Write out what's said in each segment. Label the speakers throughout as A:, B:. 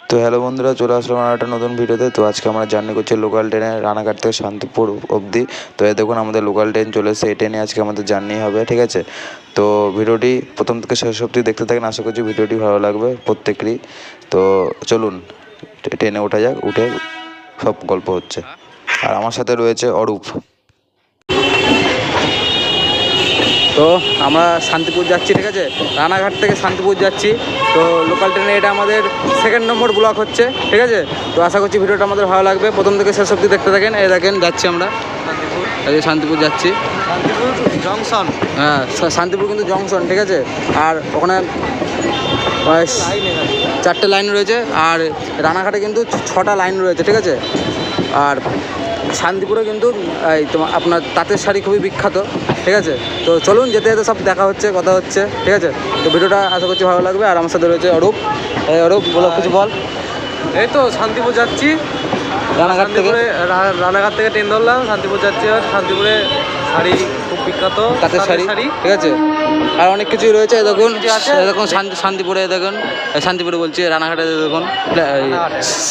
A: তো হ্যালো বন্ধুরা, চলে আসলাম আর একটা নতুন ভিডিওতে। তো আজকে আমরা জার্নি করছি লোকাল ট্রেনে রানাঘাট থেকে শান্তিপুর অবধি। তো এই দেখুন আমাদের লোকাল ট্রেন চলে এসেছে, এই ট্রেনে আজকে আমাদের জার্নি হবে, ঠিক আছে। তো ভিডিওটি প্রথম থেকে শেষ অবধি দেখতে থাকেন, আশা করছি ভিডিওটি ভালো লাগবে প্রত্যেকেরই। তো চলুন ট্রেনে ওঠা যাক, উঠে সব গল্প হচ্ছে। আর আমার সাথে রয়েছে অরূপ।
B: তো আমরা শান্তিপুর যাচ্ছি, ঠিক আছে। রানাঘাট থেকে শান্তিপুর যাচ্ছি। তো লোকাল ট্রেনে এটা আমাদের সেকেন্ড নম্বর ব্লক হচ্ছে, ঠিক আছে। তো আশা করছি ভিডিওটা আমাদের ভালো লাগবে, প্রথম থেকে শেষ অবধি দেখতে থাকেন। এই দেখেন যাচ্ছি আমরা শান্তিপুর, এই শান্তিপুর যাচ্ছি, শান্তিপুর জংশন। হ্যাঁ, শান্তিপুর কিন্তু জংশন, ঠিক আছে। আর ওখানে 4টে লাইন রয়েছে, আর রানাঘাটে কিন্তু 6টা লাইন রয়েছে, ঠিক আছে। আর শান্তিপুরে কিন্তু এই তোমার আপনার তাঁতের শাড়ি খুবই বিখ্যাত, ঠিক আছে। তো চলুন যেতে যেতে সব দেখা হচ্ছে, কথা হচ্ছে, ঠিক আছে। তো ভিডিওটা আশা করছি ভালো লাগবে। আর আমার সাথে রয়েছে অরূপ। অরূপ বলো, কিছু বল।
C: এই তো শান্তিপুর যাচ্ছি,
B: রানাঘাট থেকে
C: রানাঘাট থেকে ট্রেন ধরলাম, শান্তিপুর যাচ্ছি। আর শান্তিপুরে শাড়ি খুব বিখ্যাত,
B: তাঁতের শাড়ি, ঠিক আছে। আর অনেক কিছুই রয়েছে, দেখুন দেখুন শান্তিপুরে, দেখুন শান্তিপুরে বলছি, রানাঘাটে দেখুন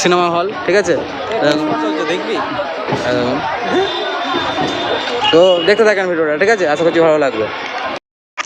B: সিনেমা হল, ঠিক আছে।
C: দেখবি।
B: তো দেখতে থাকেন ভিডিওটা, ঠিক আছে, আশা করছি ভালো লাগবে।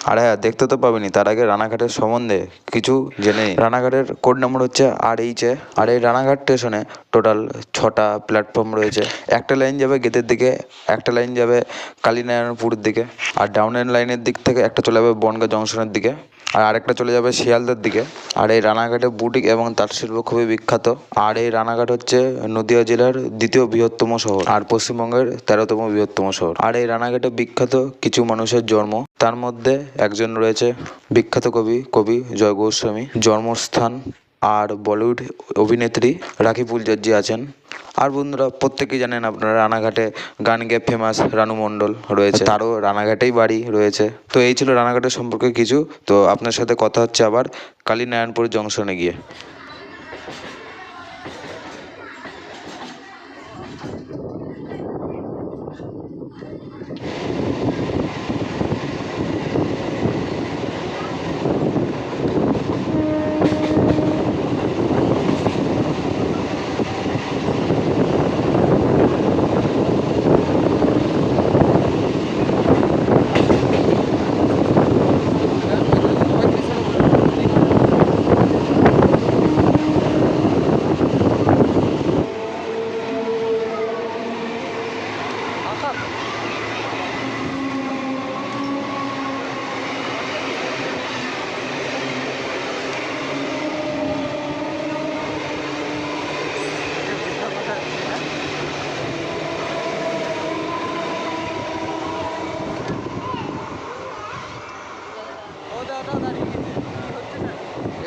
A: আর হ্যাঁ, দেখতে তো পাবেনি, তার আগে রানাঘাটের সম্বন্ধে কিছু জেনে নিই। রানাঘাটের কোড নম্বর হচ্ছে RH। আর এই রানাঘাট স্টেশনে টোটাল 6টা প্ল্যাটফর্ম রয়েছে। একটা লাইন যাবে গেটের দিকে, একটা লাইন যাবে কালীনারায়ণপুরের দিকে, আর ডাউনের লাইনের দিক থেকে একটা চলে যাবে বনগাঁ জংশনের দিকে, আর আরেকটা চলে যাবে শিয়ালদার দিকে। আর এই রানাঘাটে বুটিক এবং তাঁত শিল্প খুবই বিখ্যাত। আর এই রানাঘাট হচ্ছে নদিয়া জেলার দ্বিতীয় বৃহত্তম শহর, আর পশ্চিমবঙ্গের 13তম বৃহত্তম শহর। আর এই রানাঘাটে বিখ্যাত কিছু মানুষের জন্ম, তার মধ্যে একজন রয়েছে বিখ্যাত কবি জয় গোস্বামী জন্মস্থান। আর বলিউড অভিনেত্রী রাখি পুলজার্জি আছেন। আর বন্ধুরা প্রত্যেকেই জানেন আপনারা, রানাঘাটে গান গেয়ে ফেমাস রানু মণ্ডল রয়েছে, তারও রানাঘাটেই বাড়ি রয়েছে। তো এই ছিল রানাঘাটের সম্পর্কে কিছু। তো আপনার সাথে কথা হচ্ছে আবার কালীনারায়ণপুর জংশনে গিয়ে।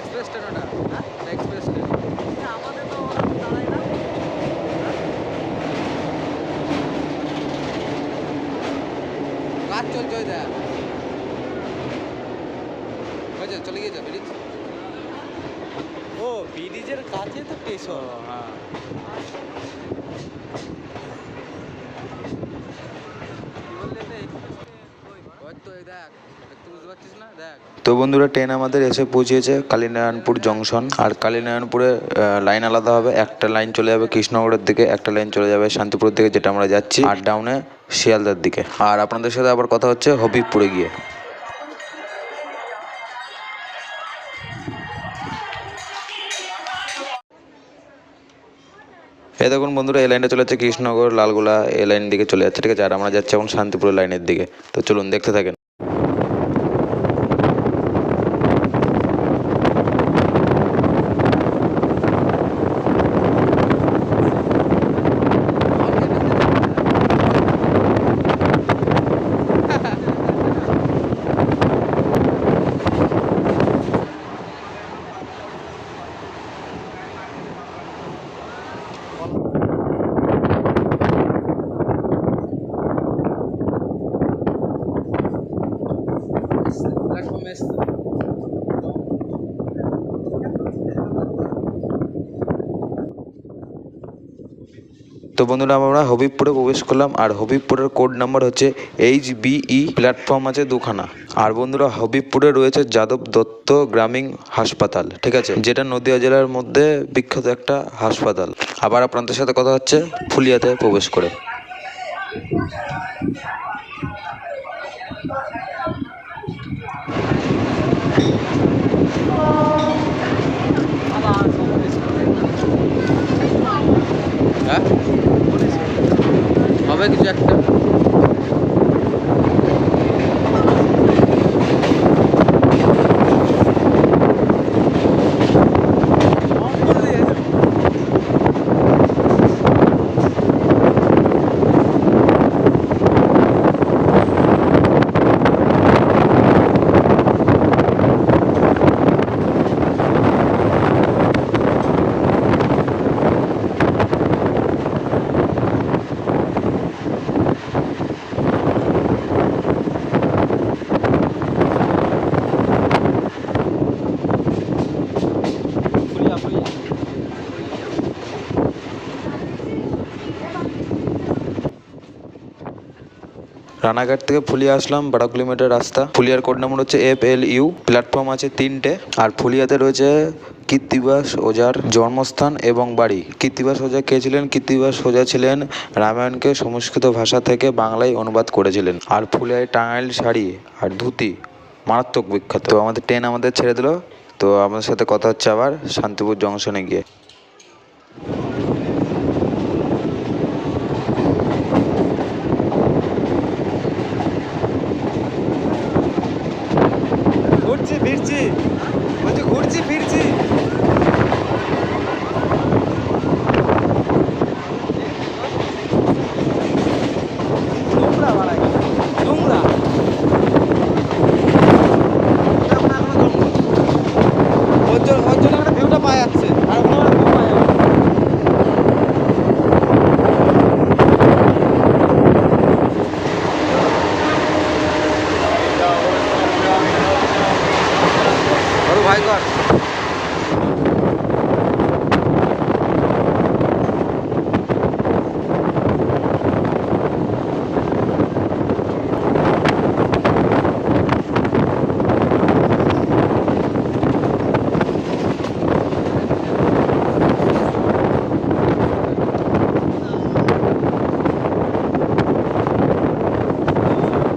B: এক্সপ্রেস ট্রেন, ওটা এক্সপ্রেস ট্রেন।
C: আমাদের তো দাঁড়ায় না।
B: কাজ চলছে, ওই দেখ হয়েছে, চলে গিয়েছে ব্রিজ।
C: ও ব্রিজের কাছে তো স্টেশন।
B: হ্যাঁ,
A: তো বন্ধুরা ট্রেন আমাদের এসে পৌঁছেছে কালীনারায়ণপুর জংশন। আর কালীনারায়ণপুরে লাইন আলাদা হবে, একটা লাইন চলে যাবে কৃষ্ণনগরের দিকে, একটা লাইন চলে যাবে শান্তিপুরের দিকে, যেটা আমরা যাচ্ছি, আর ডাউনে শিয়ালদার দিকে। আর আপনাদের সাথে আবার কথা হচ্ছে হবিবপুরে গিয়ে। এই দেখুন বন্ধুরা, এই লাইনটা চলে যাচ্ছে কৃষ্ণনগর লালগোলা, এই লাইন দিকে চলে যাচ্ছে, ঠিক আছে। আর আমরা যাচ্ছি এখন শান্তিপুরের লাইনের দিকে। তো চলুন দেখতে থাকেন। তো বন্ধুরা আমরা হবিবপুরে প্রবেশ করলাম, আর হবিবপুরের কোড নাম্বার হচ্ছে HBE, প্ল্যাটফর্ম আছে দুখানা। আর বন্ধুরা হবিবপুরে রয়েছে যাদব দত্ত গ্রামীণ হাসপাতাল, ঠিক আছে, যেটা নদিয়া জেলার মধ্যে বিখ্যাত একটা হাসপাতাল। আবার আপনাদের সাথে কথা হচ্ছে ফুলিয়াতে প্রবেশ করে।
B: হ্যাঁ হবে কিছু একটা।
A: রানাঘাট থেকে ফুলিয়া আসলাম, 12 কিলোমিটার রাস্তা। ফুলিয়ার কোড নাম্বার হচ্ছে FLU, প্ল্যাটফর্ম আছে 3টে। আর ফুলিয়াতে রয়েছে কৃত্তিবাস ওঝার জন্মস্থান এবং বাড়ি। কৃত্তিবাস ওঝা কে ছিলেন? কৃত্তিবাস ওঝা ছিলেন রামায়ণকে সংস্কৃত ভাষা থেকে বাংলায় অনুবাদ করেছিলেন। আর ফুলিয়ায় টাঙ্গাইল শাড়ি আর ধুতি মারাত্মক বিখ্যাত। তো আমাদের ট্রেন আমাদের ছেড়ে দিল, তো আমাদের সাথে কথা হচ্ছে আবার শান্তিপুর জংশনে গিয়ে।
C: ঘুরছি ফিরছি, বলছি ঘুরছি ফিরছি। নোংরা বাড়াই, নোংরা। ওর জন্য একটা ভিউটা পাওয়া যাচ্ছে, আর ওখানে ভিউ পাওয়া যাবে।
B: বড় ভাই কর।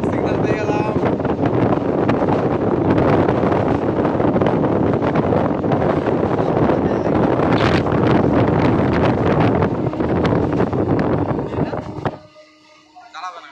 C: সিগন্যাল পেয়ে গেলাম। দাঁড়াবে না।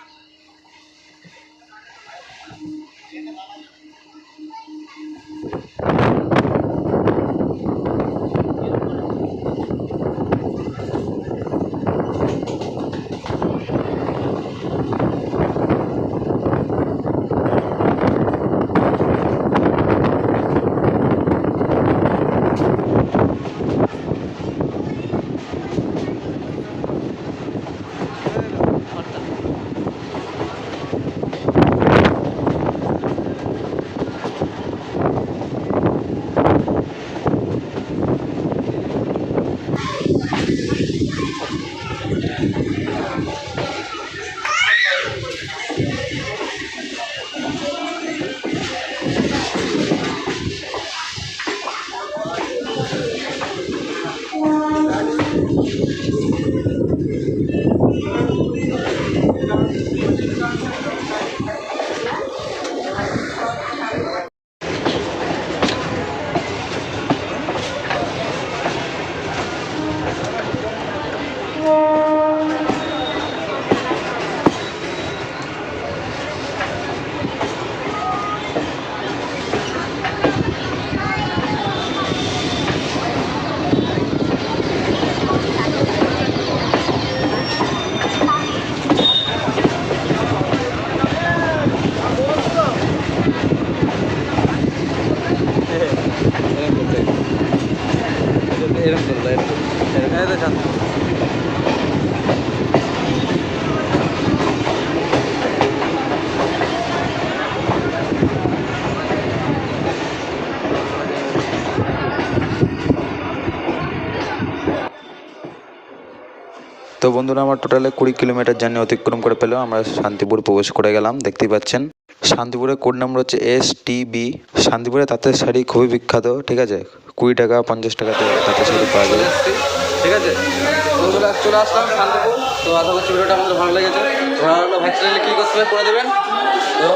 A: তো বন্ধুরা আমার টোটালে 20 কিলোমিটার জার্নি অতিক্রম করে পেলেও আমরা শান্তিপুর প্রবেশ করে গেলাম। দেখতেই পাচ্ছেন শান্তিপুরের কোড নাম্বার হচ্ছে STB। শান্তিপুরে তাঁতের শাড়ি খুবই বিখ্যাত, ঠিক আছে। 20 টাকা 50 টাকাতে তাঁতের শাড়ি পাওয়া যায়।
B: ঠিক আছে, বন্ধুরা চলে আসলাম শান্তিপুর। তো আশা করছি ভিডিওটা আমাদের ভালো লেগেছে। ভালো লাগলে ভাই চ্যানেলে ক্লিক করে দেবেন। তো